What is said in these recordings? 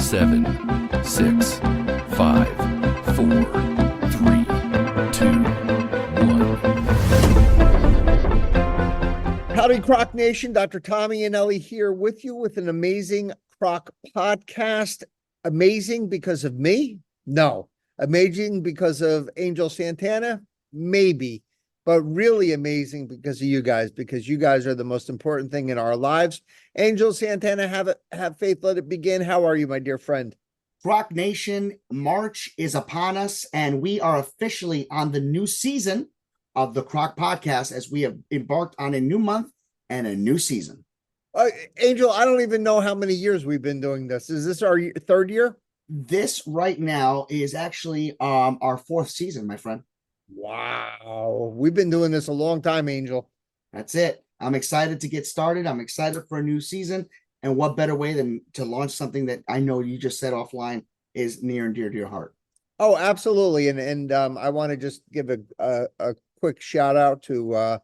7, 6, 5, 4, 3, 2, 1. Howdy, CROC Nation. Dr. Tommy and Ellie here with you with an amazing CROC podcast. Amazing because of me? No. Amazing because of Angel Santana? Maybe. But really amazing because of you guys are the most important thing in our lives. Angel Santana, have faith, let it begin. How are you, my dear friend? CROC Nation, March is upon us, and we are officially on the new season of the CROC podcast as we have embarked on a new month and a new season. Angel, I don't even know how many years we've been doing this. Is this our third year? This right now is actually our fourth season, my friend. Wow. We've been doing this a long time, Angel. That's it. I'm excited to get started. I'm excited for a new season. And what better way than to launch something that I know you just said offline is near and dear to your heart. Oh, absolutely. And I want to just give a quick shout out to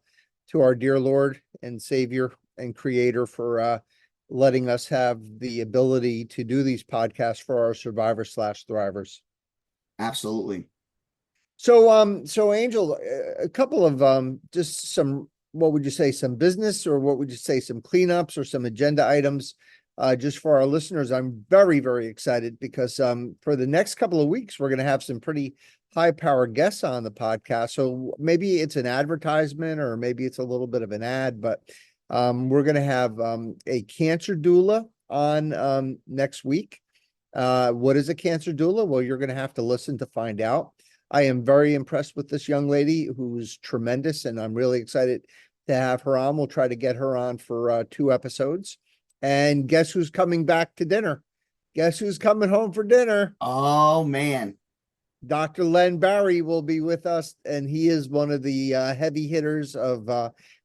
our dear Lord and Savior and Creator for letting us have the ability to do these podcasts for our survivors/thrivers. Absolutely. So Angel, a couple of just some, what would you say, some business, or what would you say, some cleanups or some agenda items just for our listeners. I'm very, very excited because for the next couple of weeks, we're going to have some pretty high power guests on the podcast. So maybe it's an advertisement or maybe it's a little bit of an ad, but we're going to have a cancer doula on next week. What is a cancer doula? Well, you're going to have to listen to find out. I am very impressed with this young lady who's tremendous, and I'm really excited to have her on. We'll try to get her on for 2 episodes. And guess who's coming back to dinner? Guess who's coming home for dinner? Oh, man. Dr. Len Barry will be with us, and he is one of the heavy hitters of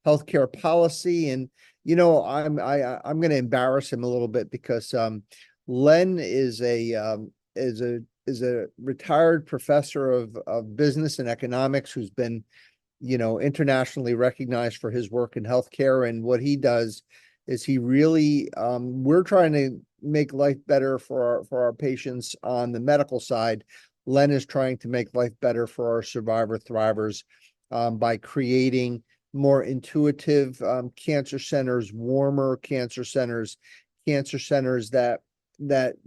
healthcare policy. And, you know, I'm going to embarrass him a little bit because Len is a retired professor of business and economics who's been, you know, internationally recognized for his work in healthcare. And what he does is he really, we're trying to make life better for our patients on the medical side. Len is trying to make life better for our survivor thrivers by creating more intuitive cancer centers, warmer cancer centers that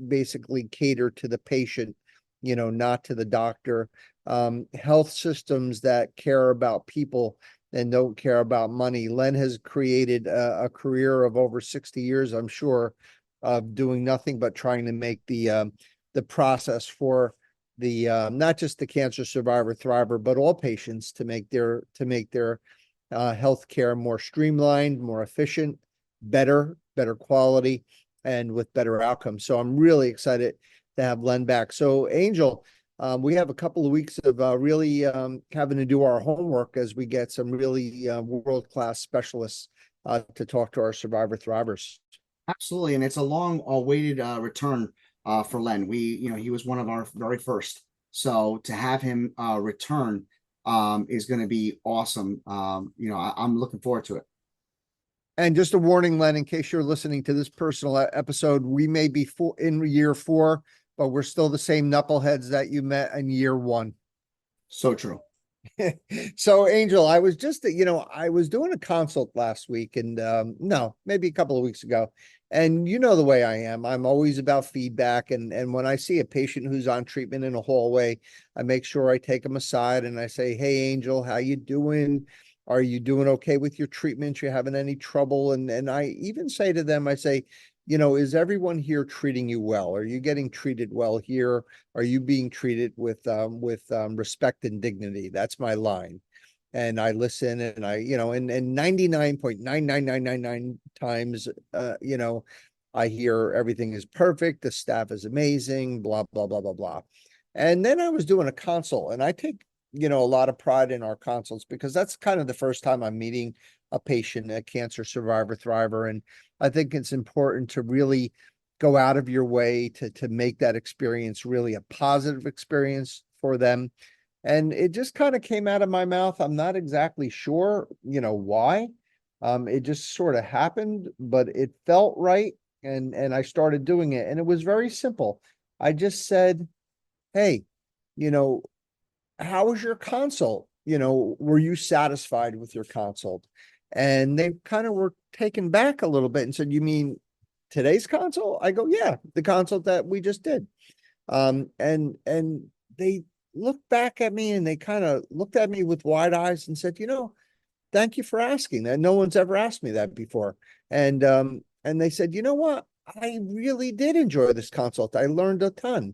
basically cater to the patient, you know, not to the doctor, health systems that care about people and don't care about money. Len has created a career of over 60 years, I'm sure, of doing nothing but trying to make the process for the not just the cancer survivor thriver, but all patients to make their health care more streamlined, more efficient, better quality, and with better outcomes. So I'm really excited to have Len back. So Angel, we have a couple of weeks of really having to do our homework as we get some really world-class specialists to talk to our survivor thrivers. Absolutely. And it's a long awaited return for Len. He was one of our very first. So to have him return is going to be awesome. I'm looking forward to it. And just a warning, Len, in case you're listening to this personal episode, we may be in year 4, but we're still the same knuckleheads that you met in year 1. So true. So Angel, I was just, I was doing a consult last week and no, maybe a couple of weeks ago. And you know the way I am. I'm always about feedback. And when I see a patient who's on treatment in a hallway, I make sure I take them aside and I say, hey, Angel, how you doing? Are you doing okay with your treatment? You having any trouble? And I even say to them, I say, is everyone here treating you well? Are you getting treated well here? Are you being treated with respect and dignity? That's my line. And I listen and I, and 99.99999 times, I hear everything is perfect. The staff is amazing, blah, blah, blah, blah, blah. And then I was doing a consult, and I take, a lot of pride in our consults because that's kind of the first time I'm meeting a patient, a cancer survivor thriver. And I think it's important to really go out of your way to make that experience really a positive experience for them. And it just kind of came out of my mouth. I'm not exactly sure, why. It just sort of happened, but it felt right. and I started doing it, and it was very simple. I just said, hey, you know, how was your consult? Were you satisfied with your consult? And they kind of were taken back a little bit and said, you mean today's consult? I go, yeah, the consult that we just did. And they looked back at me and they kind of looked at me with wide eyes and said, thank you for asking that. No one's ever asked me that before. And they said, you know what? I really did enjoy this consult. I learned a ton.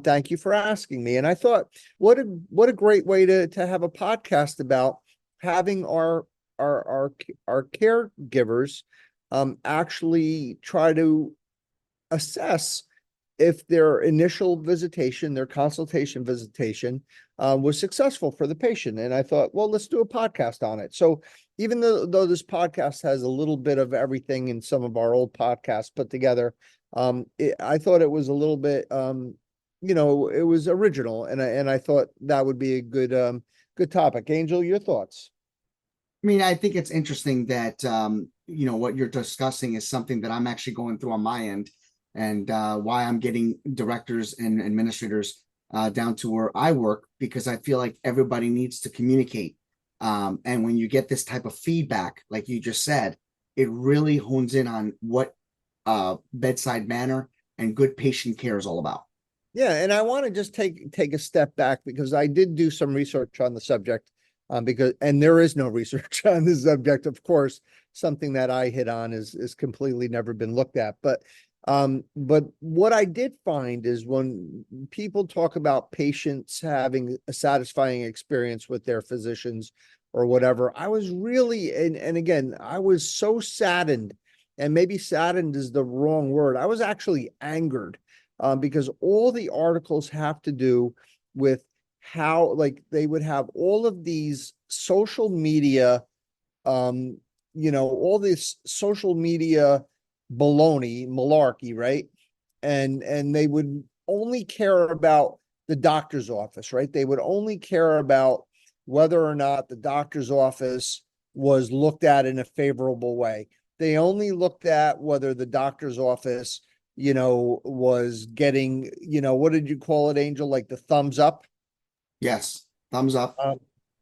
Thank you for asking me. And I thought, what a great way to have a podcast about having our caregivers actually try to assess if their initial visitation, their consultation visitation, was successful for the patient. And I thought, well, let's do a podcast on it. So even though this podcast has a little bit of everything in some of our old podcasts put together, I thought it was a little bit, it was original, and I thought that would be a good topic. Angel, your thoughts? I mean, I think it's interesting that what you're discussing is something that I'm actually going through on my end, and why I'm getting directors and administrators down to where I work, because I feel like everybody needs to communicate. And when you get this type of feedback, like you just said, it really hones in on what bedside manner and good patient care is all about. Yeah, and I want to just take a step back, because I did do some research on the subject, and there is no research on this subject. Of course, something that I hit on is completely never been looked at. But what I did find is when people talk about patients having a satisfying experience with their physicians or whatever, I was really, and again, I was so saddened, and maybe saddened is the wrong word. I was actually angered, because all the articles have to do with how, like, they would have all of these social media, all this social media baloney, malarkey, right? And they would only care about the doctor's office, right? They would only care about whether or not the doctor's office was looked at in a favorable way. They only looked at whether the doctor's office, was getting, what did you call it, Angel? Like the thumbs up? Yes, thumbs up.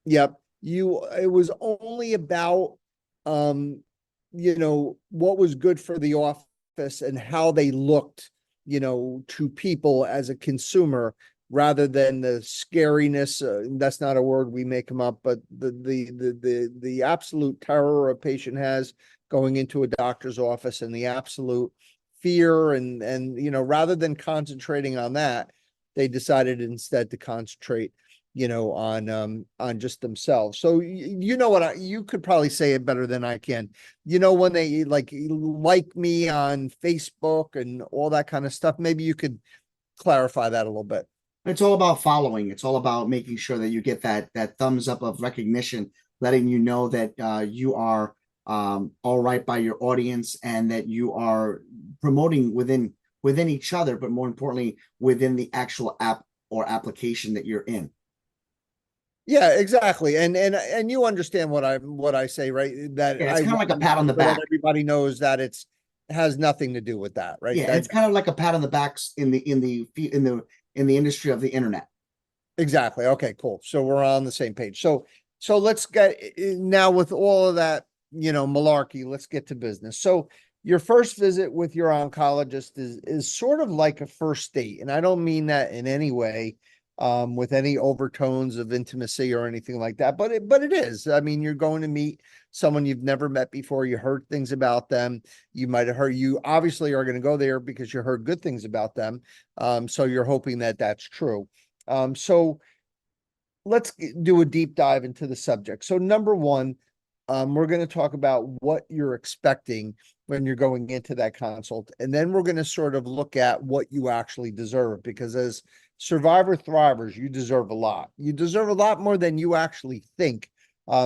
Yep. It was only about, what was good for the office and how they looked, to people as a consumer, rather than the scariness. That's not a word, we make them up, but the absolute terror a patient has going into a doctor's office, and the absolute fear, and rather than concentrating on that, they decided instead to concentrate on just themselves. So what you could probably say it better than I can. When they like me on Facebook and all that kind of stuff, maybe you could clarify that a little bit. It's all about following. It's all about making sure that you get that thumbs up of recognition, letting you know that you are all right by your audience, and that you are promoting within each other, but more importantly, within the actual app or application that you're in. Yeah, exactly. And you understand what I say, right? That Yeah, it's I kind of like a want to pat on make the sure that back. everybody knows that it has nothing to do with that, right? Yeah, it's kind of like a pat on the backs in the industry of the internet. Exactly. Okay, cool. So we're on the same page. So let's get now, with all of that, malarkey, let's get to business. So your first visit with your oncologist is sort of like a first date. And I don't mean that in any way, with any overtones of intimacy or anything like that, but it is. I mean, you're going to meet someone you've never met before. You heard things about them. You obviously are going to go there because you heard good things about them. So you're hoping that that's true. So let's do a deep dive into the subject. So number one, we're going to talk about what you're expecting when you're going into that consult. And then we're going to sort of look at what you actually deserve, because as survivor thrivers, you deserve a lot. You deserve a lot more than you actually think,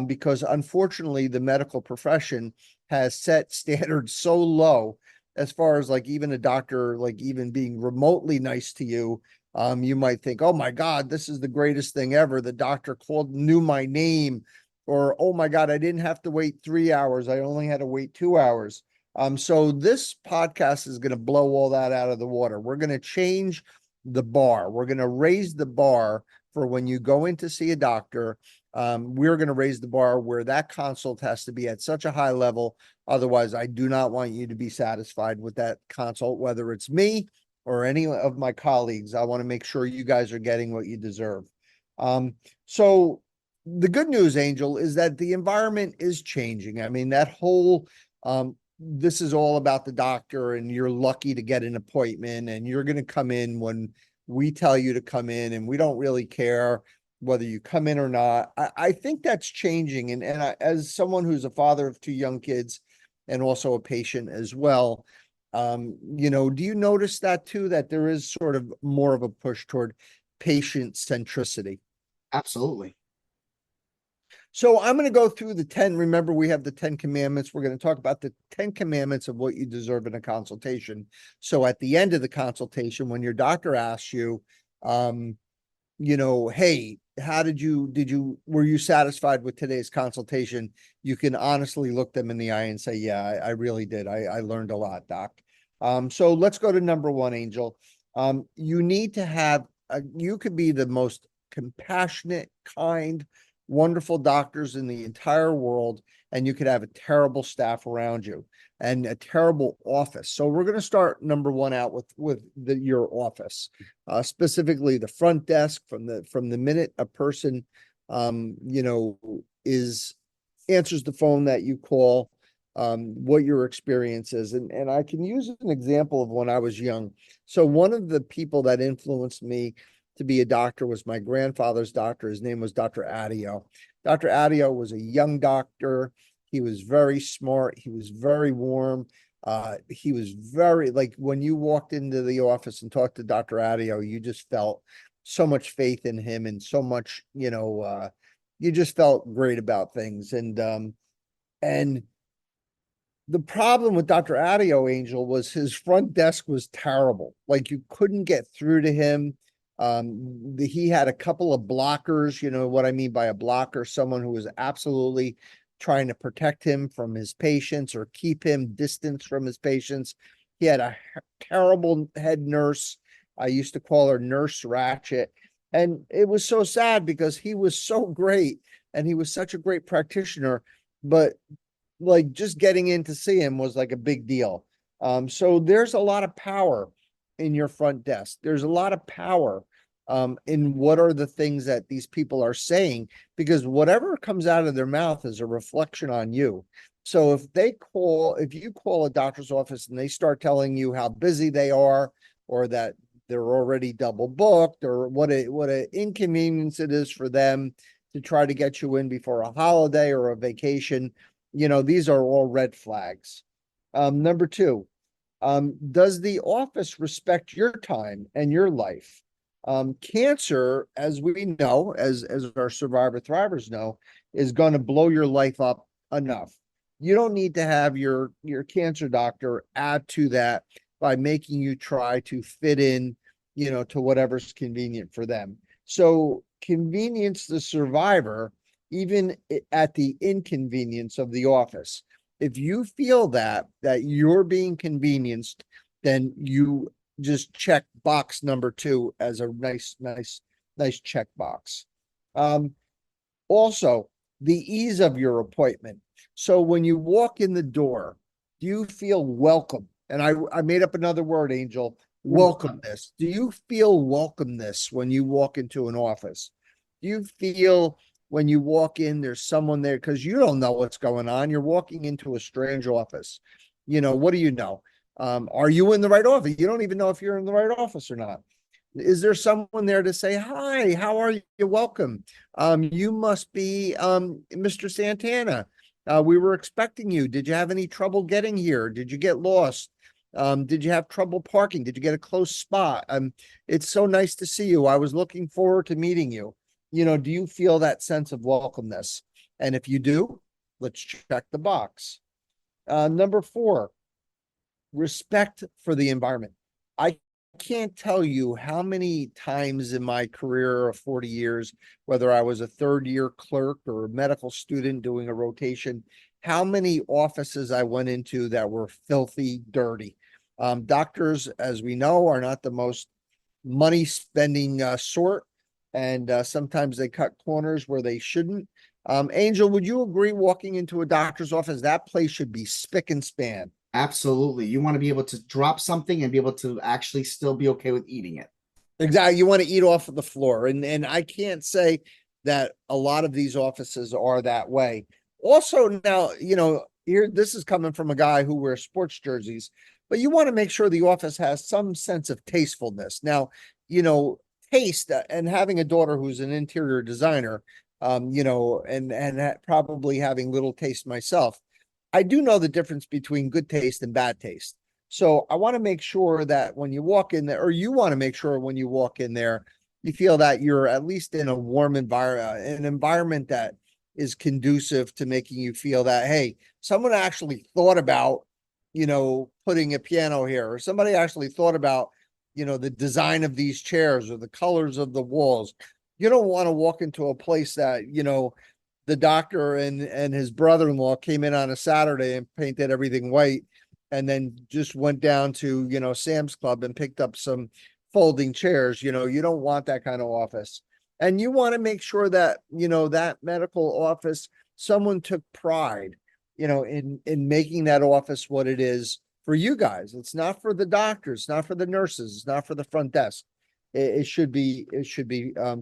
because unfortunately, the medical profession has set standards so low, as far as like even a doctor, like even being remotely nice to you. You might think, oh my God, this is the greatest thing ever. The doctor knew my name. Or, oh my God, I didn't have to wait 3 hours. I only had to wait 2 hours. So this podcast is going to blow all that out of the water. We're going to change the bar. We're going to raise the bar for when you go in to see a doctor. We're going to raise the bar where that consult has to be at such a high level. Otherwise, I do not want you to be satisfied with that consult, whether it's me or any of my colleagues. I want to make sure you guys are getting what you deserve. So the good news, Angel, is that the environment is changing. I mean, that whole this is all about the doctor, and you're lucky to get an appointment, and you're going to come in when we tell you to come in, and we don't really care whether you come in or not. I think that's changing. And as someone who's a father of two young kids and also a patient as well, do you notice that too, that there is sort of more of a push toward patient centricity? Absolutely. So I'm going to go through the 10. Remember, we have the 10 commandments. We're going to talk about the 10 commandments of what you deserve in a consultation. So at the end of the consultation, when your doctor asks you, hey, were you satisfied with today's consultation? You can honestly look them in the eye and say, yeah, I really did. I learned a lot, doc. So let's go to number 1, Angel. You need to have, you could be the most compassionate, kind, wonderful doctors in the entire world, and you could have a terrible staff around you and a terrible office. So we're going to start number 1 out with your office, specifically the front desk. From the minute a person, answers the phone that you call, what your experience is. And I can use an example of when I was young. So one of the people that influenced me to be a doctor was my grandfather's doctor. His name was Dr. Adio. Dr. Adio was a young doctor. He was very smart. He was very warm. He was very, like, when you walked into the office and talked to Dr. Adio, you just felt so much faith in him, and so much, you just felt great about things. And the problem with Dr. Adio, Angel, was his front desk was terrible. Like, you couldn't get through to him. He had a couple of blockers. You know what I mean by a blocker? Someone who was absolutely trying to protect him from his patients or keep him distanced from his patients. He had a terrible head nurse. I used to call her Nurse Ratchet. And it was so sad because he was so great and he was such a great practitioner, but like just getting in to see him was like a big deal. So there's a lot of power in your front desk. There's a lot of power in what are the things that these people are saying, because whatever comes out of their mouth is a reflection on you. So if you call a doctor's office and they start telling you how busy they are, or that they're already double booked, or what a inconvenience it is for them to try to get you in before a holiday or a vacation, these are all red flags. Number 2, does the office respect your time and your life? Cancer, as we know, as our survivor thrivers know, is going to blow your life up enough. You don't need to have your cancer doctor add to that by making you try to fit in, to whatever's convenient for them. So convenience the survivor, even at the inconvenience of the office. If you feel that you're being convenienced, then you just check box number 2 as a nice check box. Also, the ease of your appointment. So when you walk in the door, do you feel welcome? And I made up another word, Angel, welcomeness. Do you feel welcomeness when you walk into an office? Do you feel when you walk in, there's someone there, because you don't know what's going on. You're walking into a strange office. What do you know? Are you in the right office? You don't even know if you're in the right office or not. Is there someone there to say, hi, how are you? You're welcome. You must be Mr. Santana. We were expecting you. Did you have any trouble getting here? Did you get lost? Did you have trouble parking? Did you get a close spot? It's so nice to see you. I was looking forward to meeting you. Do you feel that sense of welcomeness? And if you do, let's check the box. Number 4, respect for the environment. I can't tell you how many times in my career of 40 years, whether I was a 3rd-year clerk or a medical student doing a rotation how many offices I went into that were filthy dirty. Doctors, as we know, are not the most money spending sort, and sometimes they cut corners where they shouldn't. Angel, would you agree walking into a doctor's office, that place should be spick and span? Absolutely. You want to be able to drop something and be able to actually still be okay with eating it. Exactly. You want to eat off of the floor. And I can't say that a lot of these offices are that way. Also, now, here this is coming from a guy who wears sports jerseys, but you want to make sure the office has some sense of tastefulness. Now, taste and having a daughter who's an interior designer, and probably having little taste myself. I do know the difference between good taste and bad taste. So I want to make sure that when you walk in there, or you want to make sure when you walk in there, you feel that you're at least in a warm environment, an environment that is conducive to making you feel that, hey, someone actually thought about, putting a piano here, or somebody actually thought about, the design of these chairs or the colors of the walls. You don't want to walk into a place that, the doctor and his brother-in-law came in on a Saturday and painted everything white, and then just went down to, Sam's Club and picked up some folding chairs. You don't want that kind of office. And you want to make sure that, that medical office, someone took pride, in making that office what it is for you guys. It's not for the doctors, it's not for the nurses, it's not for the front desk. It should be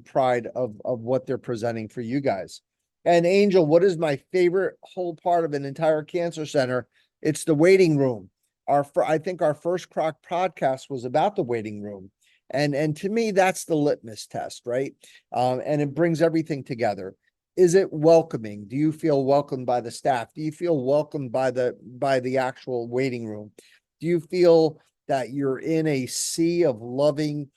pride of what they're presenting for you guys. And Angel, what is my favorite whole part of an entire cancer center? It's the waiting room. I think our first CROC podcast was about the waiting room. And to me, that's the litmus test, right? And it brings everything together. Is it welcoming? Do you feel welcomed by the staff? Do you feel welcomed by the actual waiting room? Do you feel that you're in a sea of loving,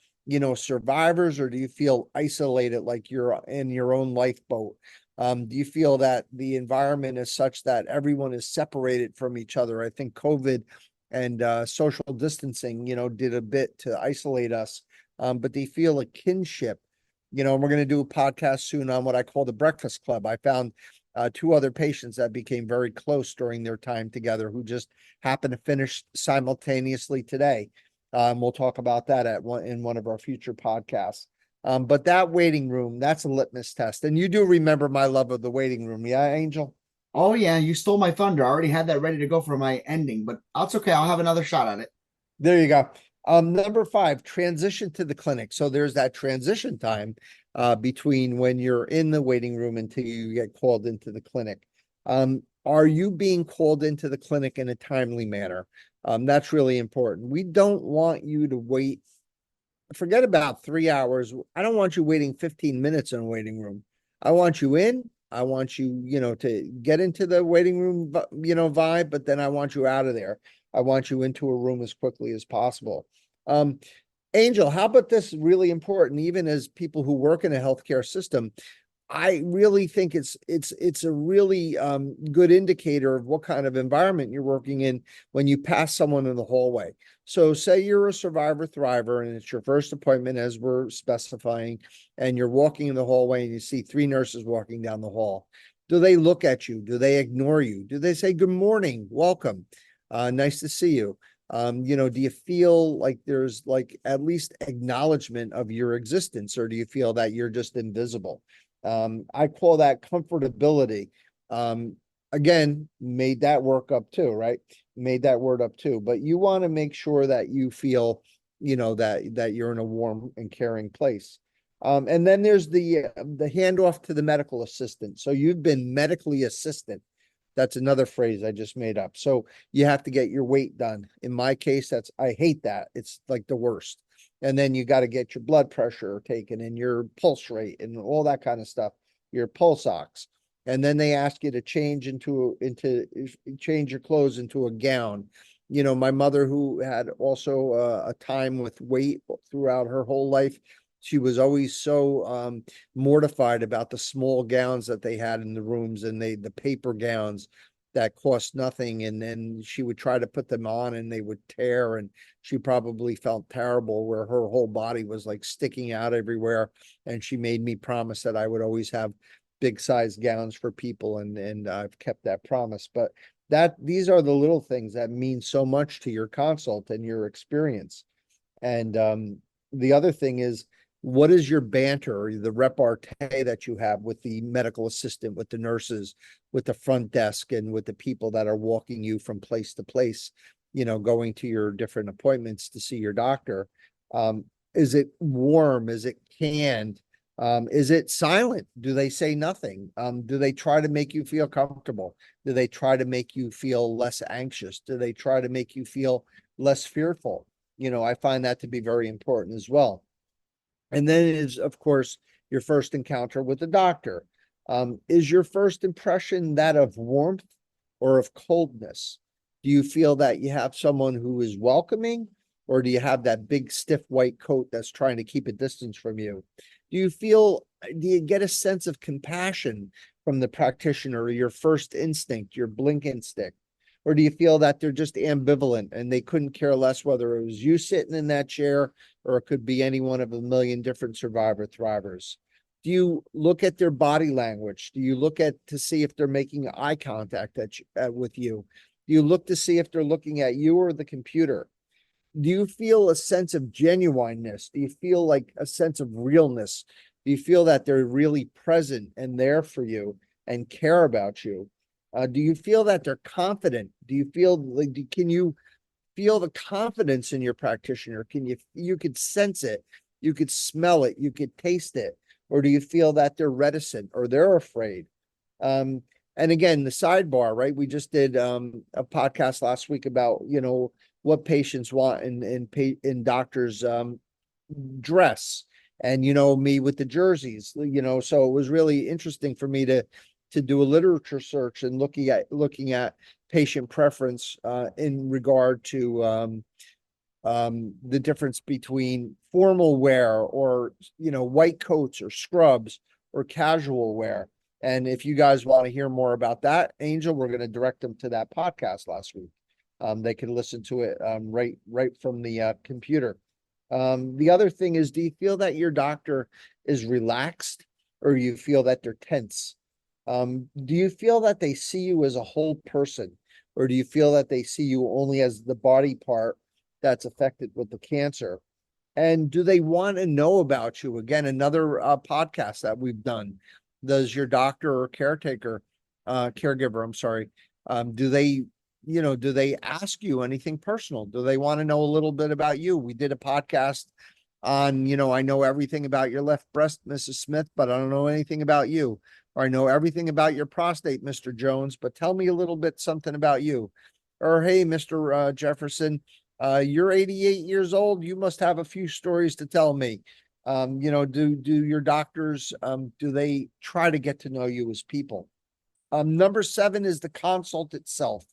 survivors, or do you feel isolated like you're in your own lifeboat? Do you feel that the environment is such that everyone is separated from each other? I think COVID and social distancing, did a bit to isolate us, but they feel a kinship. And we're going to do a podcast soon on what I call the Breakfast Club. I found two other patients that became very close during their time together who just happened to finish simultaneously today. We'll talk about that in one of our future podcasts. But that waiting room, that's a litmus test. And you do remember my love of the waiting room, yeah, Angel? Oh yeah, you stole my thunder. I already had that ready to go for my ending, but that's okay. I'll have another shot at it. There you go. Number 5, transition to the clinic. So there's that transition time between when you're in the waiting room until you get called into the clinic. Are you being called into the clinic in a timely manner? That's really important. We don't want you to wait. Forget about 3 hours. I don't want you waiting 15 minutes in a waiting room. I want you in. I want you, to get into the waiting room, vibe, but then I want you out of there. I want you into a room as quickly as possible. Angel, how about this really important, even as people who work in a healthcare system? I really think it's a really good indicator of what kind of environment you're working in when you pass someone in the hallway. So say you're a survivor thriver and it's your first appointment, as we're specifying, and you're walking in the hallway and you see 3 nurses walking down the hall. Do they look at you? Do they ignore you? Do they say, good morning, welcome, nice to see you? Do you feel like there's like at least acknowledgement of your existence, or do you feel that you're just invisible? I call that comfortability. Again, made that work up too, right? Made that word up too, but you want to make sure that you feel, that you're in a warm and caring place. And then there's the handoff to the medical assistant. So you've been medically assisted. That's another phrase I just made up. So you have to get your weight done. In my case, I hate that. It's like the worst. And then you got to get your blood pressure taken and your pulse rate and all that kind of stuff, your pulse ox. And then they ask you to change change your clothes into a gown. My mother, who had also a time with weight throughout her whole life, she was always so mortified about the small gowns that they had in the rooms, and the paper gowns that cost nothing. And then she would try to put them on and they would tear, and she probably felt terrible where her whole body was like sticking out everywhere. And she made me promise that I would always have big size gowns for people, and I've kept that promise. But these are the little things that mean so much to your consult and your experience. And the other thing is, what is your banter or the repartee that you have with the medical assistant, with the nurses, with the front desk, and with the people that are walking you from place to place, going to your different appointments to see your doctor? Is it warm? Is it canned? Is it silent? Do they say nothing? Do they try to make you feel comfortable? Do they try to make you feel less anxious? Do they try to make you feel less fearful? I find that to be very important as well. And then it is, of course, your first encounter with the doctor. Is your first impression that of warmth or of coldness? Do you feel that you have someone who is welcoming, or do you have that big stiff white coat that's trying to keep a distance from you? Do you get a sense of compassion from the practitioner, or your first instinct, your blink instinct? Or do you feel that they're just ambivalent and they couldn't care less whether it was you sitting in that chair or it could be any one of a million different survivor thrivers? Do you look at their body language? Do you look to see if they're making eye contact with you? Do you look to see if they're looking at you or the computer? Do you feel a sense of genuineness? Do you feel like a sense of realness? Do you feel that they're really present and there for you and care about you? Do you feel that they're confident? Do you feel like, can you feel the confidence in your practitioner? You could sense it, you could smell it, you could taste it? Or do you feel that they're reticent or they're afraid? And again, the sidebar, right? We just did a podcast last week about, what patients want in doctors' dress, and me with the jerseys, so it was really interesting for me to do a literature search and looking at patient preference in regard to the difference between formal wear or white coats or scrubs or casual wear. And if you guys want to hear more about that, Angel, we're going to direct them to that podcast last week. They can listen to it right from the computer. The other thing is, do you feel that your doctor is relaxed, or you feel that they're tense? Do you feel that they see you as a whole person, or do you feel that they see you only as the body part that's affected with the cancer? And do they want to know about you? Again, another podcast that we've done. Does your doctor or caregiver, I'm sorry, do they ask you anything personal? Do they want to know a little bit about you? We did a podcast on, I know everything about your left breast, Mrs. Smith, but I don't know anything about you. Or I know everything about your prostate, Mr. Jones, but tell me a little bit something about you. Or, hey, Mr. Jefferson, you're 88 years old. You must have a few stories to tell me. Do your doctors, do they try to get to know you as people? Number 7 is the consult itself.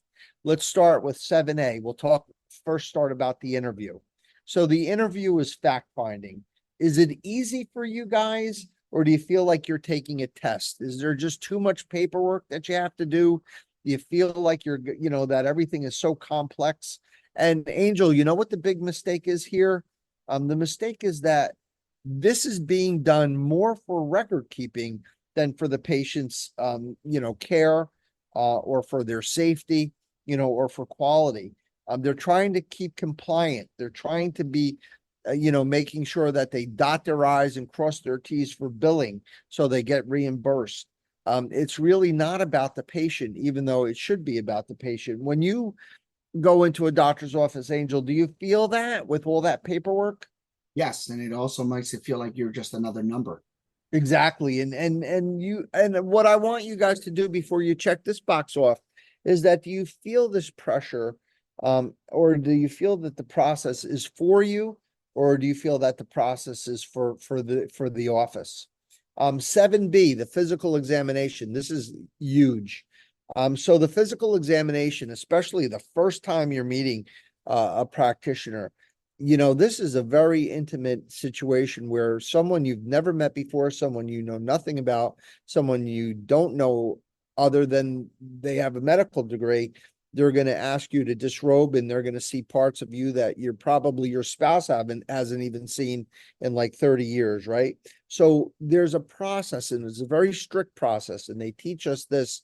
Let's start with 7A. We'll start about the interview. So the interview is fact-finding. Is it easy for you guys, or do you feel like you're taking a test? Is there just too much paperwork that you have to do? Do you feel like that everything is so complex? And Angel, you know what the big mistake is here? The mistake is that this is being done more for record keeping than for the patient's, care, or for their safety, or for quality. They're trying to keep compliant. They're trying to be, making sure that they dot their I's and cross their T's for billing so they get reimbursed. It's really not about the patient, even though it should be about the patient. When you go into a doctor's office, Angel, do you feel that with all that paperwork? Yes, and it also makes it feel like you're just another number. Exactly. And what I want you guys to do before you check this box off is that, do you feel this pressure, or do you feel that the process is for you, or do you feel that the process is for the office? 7B, the physical examination. This is huge. So the physical examination, especially the first time you're meeting a practitioner, this is a very intimate situation where someone you've never met before, someone you know nothing about, someone you don't know other than they have a medical degree, they're going to ask you to disrobe, and they're going to see parts of you that you're probably your spouse hasn't even seen in like 30 years, right? So there's a process, and it's a very strict process, and they teach us this,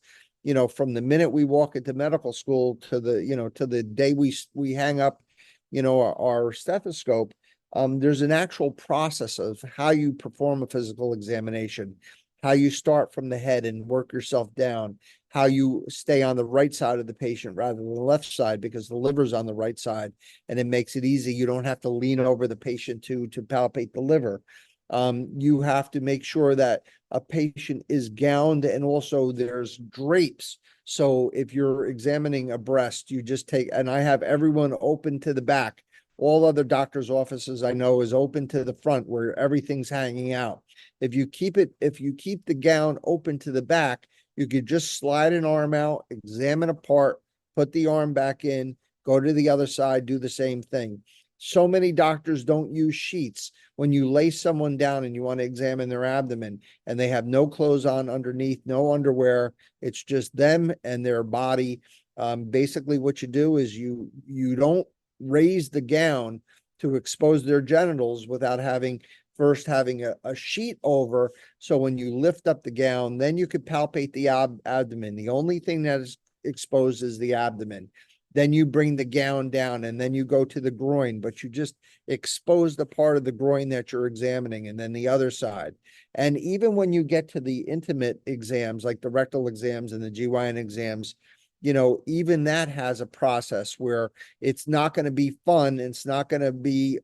from the minute we walk into medical school to the day we hang up, our stethoscope. There's an actual process of how you perform a physical examination, how you start from the head and work yourself down, how you stay on the right side of the patient rather than the left side, because the liver's on the right side, and it makes it easy. You don't have to lean over the patient to palpate the liver. You have to make sure that a patient is gowned, and also there's drapes. So if you're examining a breast, you just take, and I have everyone open to the back. All other doctors' offices I know is open to the front where everything's hanging out. If you keep the gown open to the back, you could just slide an arm out, examine a part, put the arm back in, go to the other side, do the same thing. So many doctors don't use sheets. When you lay someone down and you want to examine their abdomen and they have no clothes on underneath, no underwear, it's just them and their body. Basically what you do is you don't raise the gown to expose their genitals without having a sheet over. So when you lift up the gown, then you could palpate the abdomen. The only thing that is exposed is the abdomen. Then you bring the gown down, and then you go to the groin, but you just expose the part of the groin that you're examining, and then the other side. And even when you get to the intimate exams, like the rectal exams and the GYN exams, even that has a process where it's not going to be fun. It's not going to be,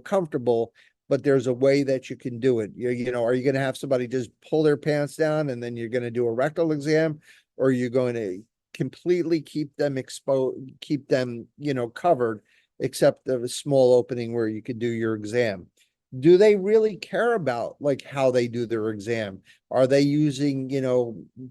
comfortable, but there's a way that you can do it. Are you going to have somebody just pull their pants down and then you're going to do a rectal exam, or are you going to completely keep them covered, except the small opening where you could do your exam? Do they really care about like how they do their exam? Are they using,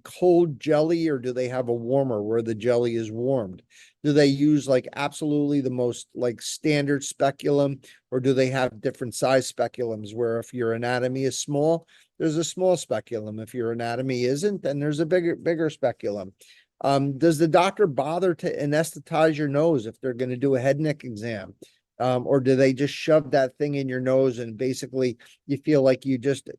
cold jelly, or do they have a warmer where the jelly is warmed? Do they use like absolutely the most like standard speculum, or do they have different size speculums where if your anatomy is small, there's a small speculum. If your anatomy isn't, then there's a bigger speculum. Does the doctor bother to anesthetize your nose if they're going to do a head neck exam? Or do they just shove that thing in your nose and basically you feel like you just,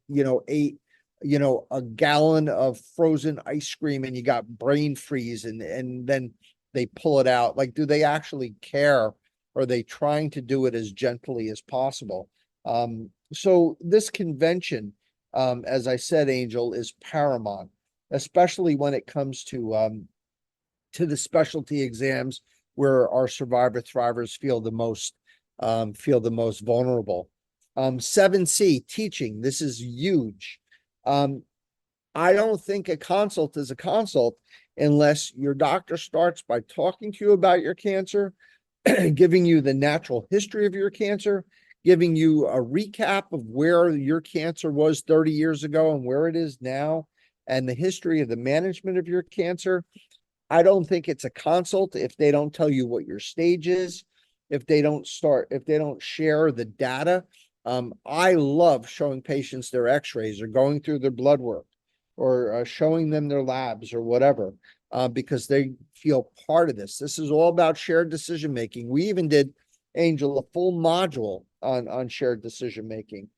ate, a gallon of frozen ice cream and you got brain freeze, and then they pull it out? Like, do they actually care? Or are they trying to do it as gently as possible? So this convention, as I said, Angel, is paramount, especially when it comes to the specialty exams where our survivor thrivers feel the most vulnerable. 7C, teaching. This is huge. I don't think a consult is a consult unless your doctor starts by talking to you about your cancer, giving you the natural history of your cancer, giving you a recap of where your cancer was 30 years ago and where it is now, and the history of the management of your cancer. I don't think it's a consult if they don't tell you what your stage is, if they don't share the data. I love showing patients their x-rays or going through their blood work, or showing them their labs or whatever, because they feel part of this. This is all about shared decision-making. We even did, Angel, a full module on shared decision-making.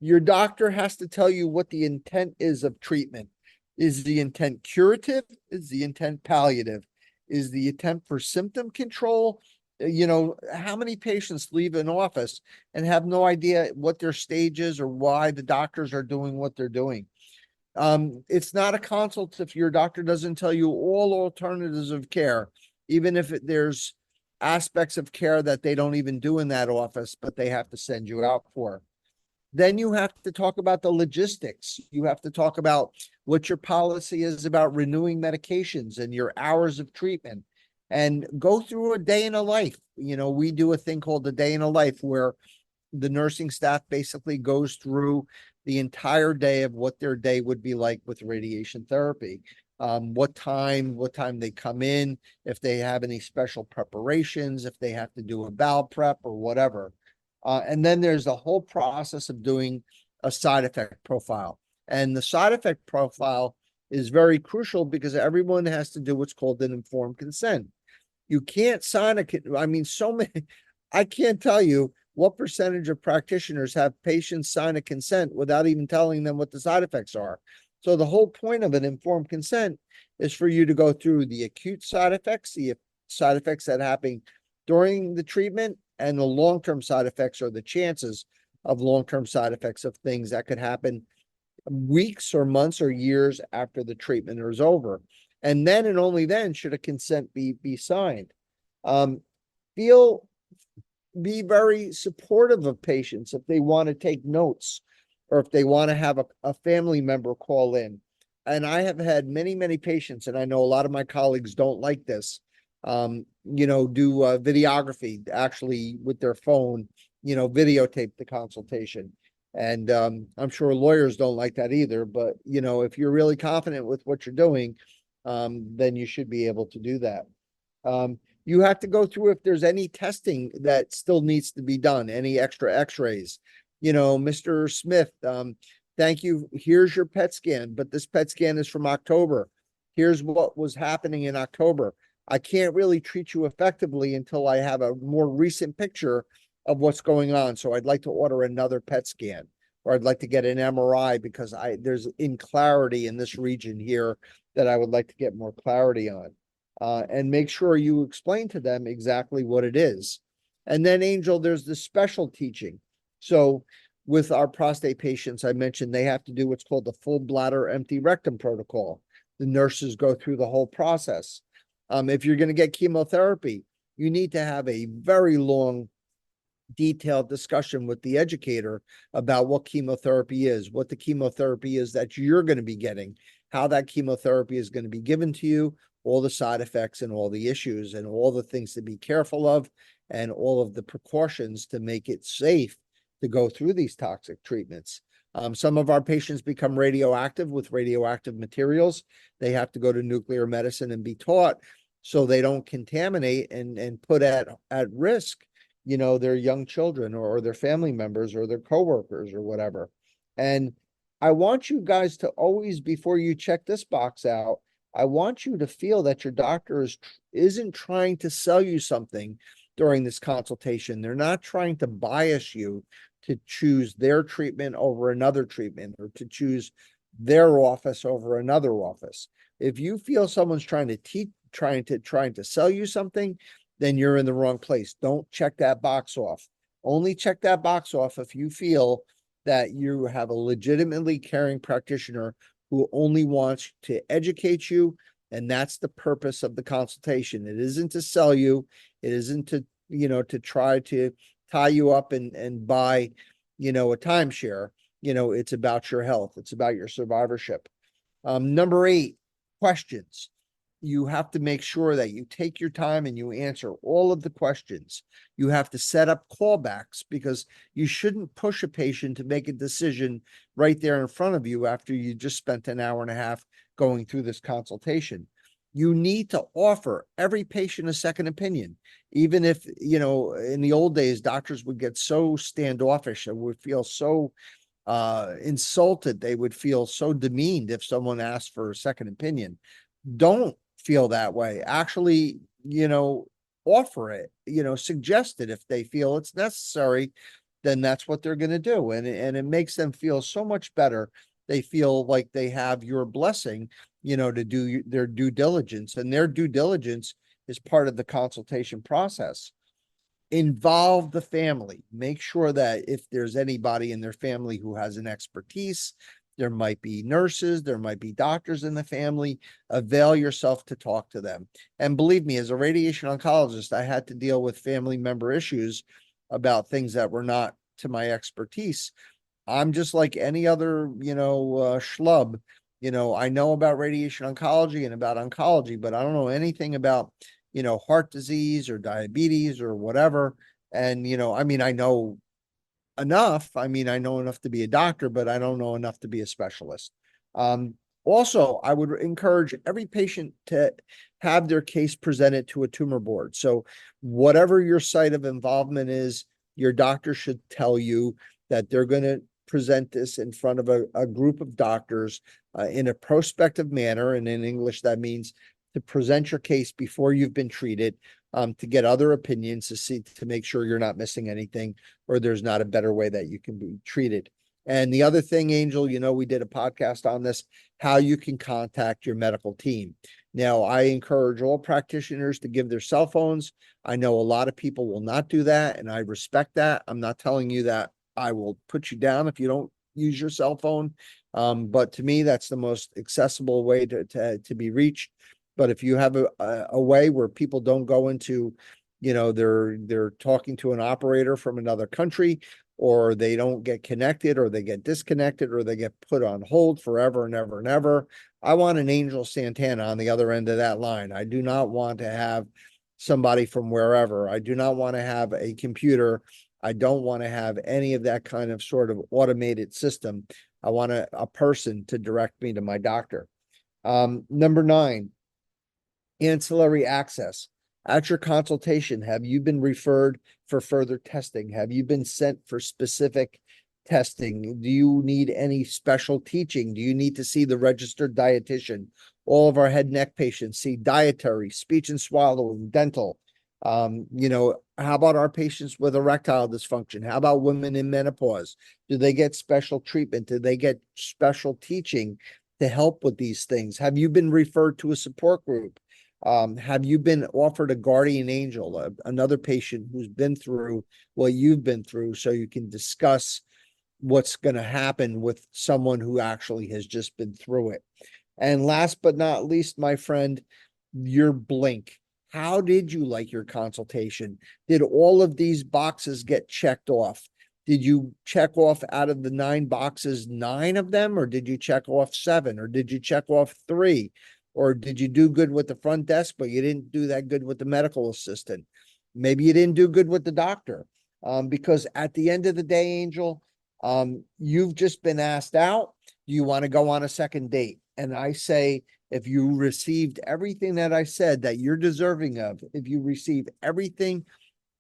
Your doctor has to tell you what the intent is of treatment. Is the intent curative? Is the intent palliative? Is the intent for symptom control? How many patients leave an office and have no idea what their stage is or why the doctors are doing what they're doing? It's not a consult if your doctor doesn't tell you all alternatives of care, even if there's aspects of care that they don't even do in that office, but they have to send you out for. Then you have to talk about the logistics. You have to talk about what your policy is about renewing medications and your hours of treatment, and go through a day in a life. We do a thing called the day in a life where the nursing staff basically goes through the entire day of what their day would be like with radiation therapy. What time they come in, if they have any special preparations, if they have to do a bowel prep or whatever. And then there's the whole process of doing a side effect profile. And the side effect profile is very crucial because everyone has to do what's called an informed consent. You can't sign so many, I can't tell you what percentage of practitioners have patients sign a consent without even telling them what the side effects are. So the whole point of an informed consent is for you to go through the acute side effects, the side effects that happen during the treatment, and the long-term side effects, or the chances of long-term side effects of things that could happen weeks or months or years after the treatment is over. And then and only then should a consent be signed. Um, feel Be very supportive of patients if they want to take notes, or if they want to have a family member call in. And I have had many patients, and I know a lot of my colleagues don't like this, do videography actually with their phone, videotape the consultation. And I'm sure lawyers don't like that either, but if you're really confident with what you're doing, then you should be able to do that. You have to go through if there's any testing that still needs to be done, any extra x-rays. Mr. Smith, thank you. Here's your PET scan, but this PET scan is from October. Here's what was happening in October. I can't really treat you effectively until I have a more recent picture of what's going on. So I'd like to order another PET scan, or I'd like to get an MRI because there's clarity in this region here that I would like to get more clarity on. And make sure you explain to them exactly what it is. And then, Angel, there's the special teaching. So with our prostate patients, I mentioned they have to do what's called the full bladder empty rectum protocol. The nurses go through the whole process. If you're going to get chemotherapy, you need to have a very long, detailed discussion with the educator about what chemotherapy is, what the chemotherapy is that you're going to be getting, how that chemotherapy is going to be given to you, all the side effects and all the issues and all the things to be careful of, and all of the precautions to make it safe to go through these toxic treatments. Some of our patients become radioactive with radioactive materials. They have to go to nuclear medicine and be taught so they don't contaminate and put at risk, their young children or their family members or their coworkers or whatever. And I want you guys to always, before you check this box out, I want you to feel that your doctor isn't trying to sell you something during this consultation. They're not trying to bias you to choose their treatment over another treatment, or to choose their office over another office. If you feel someone's trying to sell you something, then you're in the wrong place. Don't check that box off. Only check that box off if you feel that you have a legitimately caring practitioner who only wants to educate you. And that's the purpose of the consultation. It isn't to sell you. It isn't to try to tie you up and buy, a timeshare. It's about your health. It's about your survivorship. Number 8, questions. You have to make sure that you take your time and you answer all of the questions. You have to set up callbacks, because you shouldn't push a patient to make a decision right there in front of you after you just spent an hour and a half going through this consultation. You need to offer every patient a second opinion. Even if, in the old days, doctors would get so standoffish and would feel so insulted. They would feel so demeaned if someone asked for a second opinion. Don't feel that way. Actually, offer it, suggest it. If they feel it's necessary, then that's what they're going to do. And it makes them feel so much better. They feel like they have your blessing, to do their due diligence, and their due diligence is part of the consultation process. Involve the family. Make sure that if there's anybody in their family who has an expertise, there might be nurses, there might be doctors in the family, avail yourself to talk to them. And believe me, as a radiation oncologist, I had to deal with family member issues about things that were not to my expertise. I'm just like any other, schlub. I know about radiation oncology and about oncology, but I don't know anything about, heart disease or diabetes or whatever. And, I know enough. I know enough to be a doctor, but I don't know enough to be a specialist. Also, I would encourage every patient to have their case presented to a tumor board. So whatever your site of involvement is, your doctor should tell you that they're going to present this in front of a group of doctors in a prospective manner. And in English, that means to present your case before you've been treated, to get other opinions, to make sure you're not missing anything or there's not a better way that you can be treated. And the other thing, Angel, we did a podcast on this, how you can contact your medical team. Now, I encourage all practitioners to give their cell phones. I know a lot of people will not do that, and I respect that. I'm not telling you that I will put you down if you don't use your cell phone. But to me, that's the most accessible way to be reached. But if you have a way where people don't go into, they're talking to an operator from another country, or they don't get connected, or they get disconnected, or they get put on hold forever and ever and ever, I want an Angel Santana on the other end of that line. I do not want to have somebody from wherever. I do not want to have a computer. I don't want to have any of that kind of sort of automated system. I want a person to direct me to my doctor. Number 9, ancillary access. At your consultation, have you been referred for further testing? Have you been sent for specific testing? Do you need any special teaching? Do you need to see the registered dietitian? All of our head and neck patients see dietary, speech and swallowing, dental. How about our patients with erectile dysfunction? How about women in menopause? Do they get special treatment? Do they get special teaching to help with these things? Have you been referred to a support group? Have you been offered a guardian angel, another patient who's been through what you've been through, so you can discuss what's going to happen with someone who actually has just been through it? And last but not least, my friend, your blink. How did you like your consultation? Did all of these boxes get checked off? Did you check off out of the 9 boxes, 9 of them, or did you check off 7, or did you check off 3? Or did you do good with the front desk, but you didn't do that good with the medical assistant? Maybe you didn't do good with the doctor. Because at the end of the day, Angel, you've just been asked out. Do you want to go on a second date? And I say, if you received everything that I said that you're deserving of, if you receive everything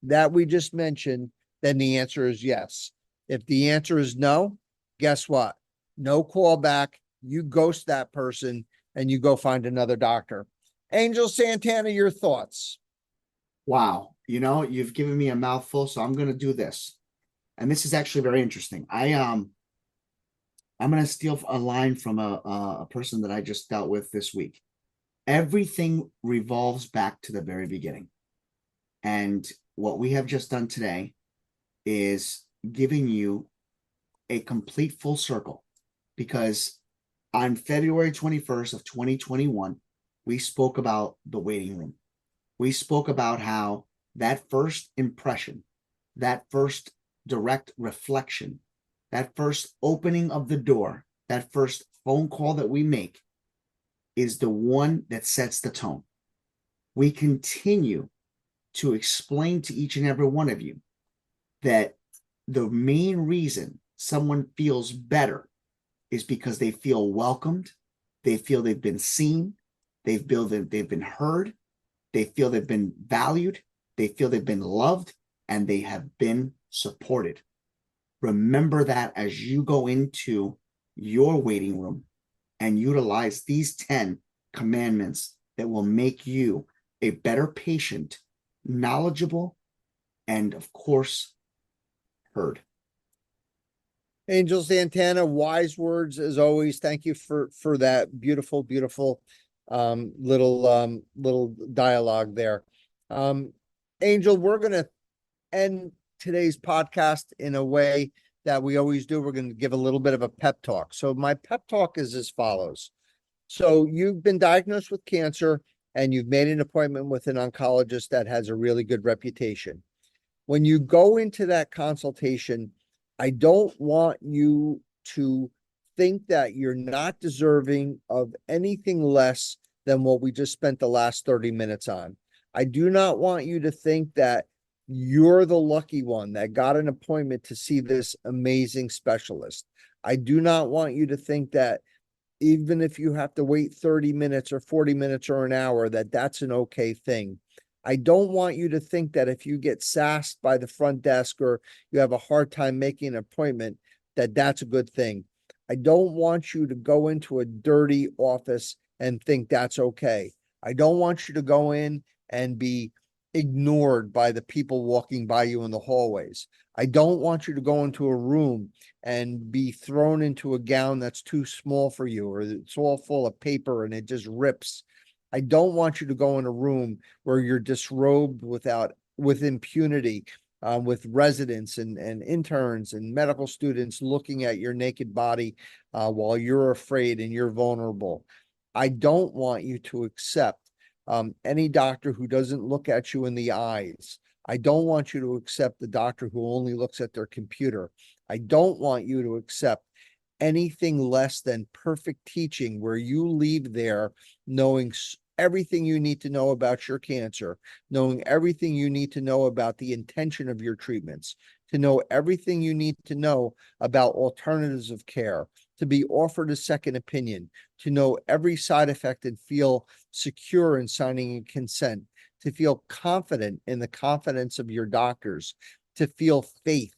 that we just mentioned, then the answer is yes. If the answer is no, guess what? No call back. You ghost that person and you go find another doctor. Angel Santana, your thoughts? Wow. You've given me a mouthful, so I'm going to do this. And this is actually very interesting. I'm going to steal a line from a person that I just dealt with this week. Everything revolves back to the very beginning. And what we have just done today is giving you a complete full circle, because on February 21st of 2021, we spoke about the waiting room. We spoke about how that first impression, that first direct reflection, that first opening of the door, that first phone call that we make is the one that sets the tone. We continue to explain to each and every one of you that the main reason someone feels better is because they feel welcomed, they feel they've been seen, they feel that they've been heard, they feel they've been valued, they feel they've been loved, and they have been supported. Remember that as you go into your waiting room and utilize these 10 commandments that will make you a better patient, knowledgeable, and of course, heard. Angel Santana, wise words as always. Thank you for that beautiful little dialogue there. Angel, we're gonna end today's podcast in a way that we always do. We're going to give a little bit of a pep talk. So my pep talk is as follows. So you've been diagnosed with cancer and you've made an appointment with an oncologist that has a really good reputation. When you go into that consultation, I don't want you to think that you're not deserving of anything less than what we just spent the last 30 minutes on. I do not want you to think that you're the lucky one that got an appointment to see this amazing specialist. I do not want you to think that even if you have to wait 30 minutes or 40 minutes or an hour, that that's an okay thing. I don't want you to think that if you get sassed by the front desk or you have a hard time making an appointment, that that's a good thing. I don't want you to go into a dirty office and think that's okay. I don't want you to go in and be ignored by the people walking by you in the hallways. I don't want you to go into a room and be thrown into a gown that's too small for you, or it's all full of paper and it just rips. I don't want you to go in a room where you're disrobed with impunity, with residents and interns and medical students looking at your naked body while you're afraid and you're vulnerable. I don't want you to accept any doctor who doesn't look at you in the eyes. I don't want you to accept the doctor who only looks at their computer. I don't want you to accept anything less than perfect teaching where you leave there knowing everything you need to know about your cancer, knowing everything you need to know about the intention of your treatments, to know everything you need to know about alternatives of care, to be offered a second opinion, to know every side effect and feel secure in signing a consent, to feel confident in the confidence of your doctors, to feel faith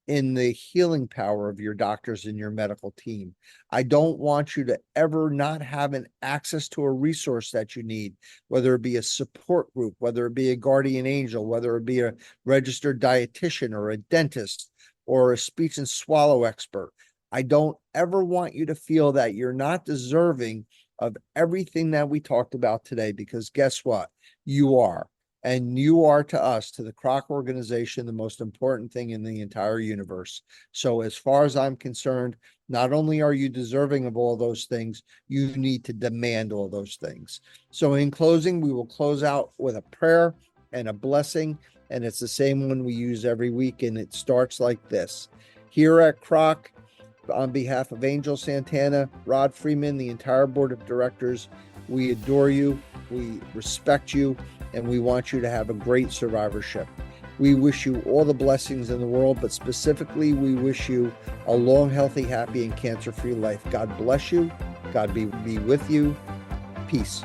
in the healing power of your doctors and your medical team. I don't want you to ever not have an access to a resource that you need, whether it be a support group, whether it be a guardian angel, whether it be a registered dietitian or a dentist or a speech and swallow expert. I don't ever want you to feel that you're not deserving of everything that we talked about today, because guess what? You are. And you are to us, to the CROC organization, the most important thing in the entire universe. So as far as I'm concerned, not only are you deserving of all those things, you need to demand all those things. So in closing, we will close out with a prayer and a blessing. And it's the same one we use every week. And it starts like this. Here at CROC, on behalf of Angel Santana, Rod Freeman, the entire board of directors, we adore you, we respect you, and we want you to have a great survivorship. We wish you all the blessings in the world, but specifically, we wish you a long, healthy, happy, and cancer-free life. God bless you. God be with you. Peace.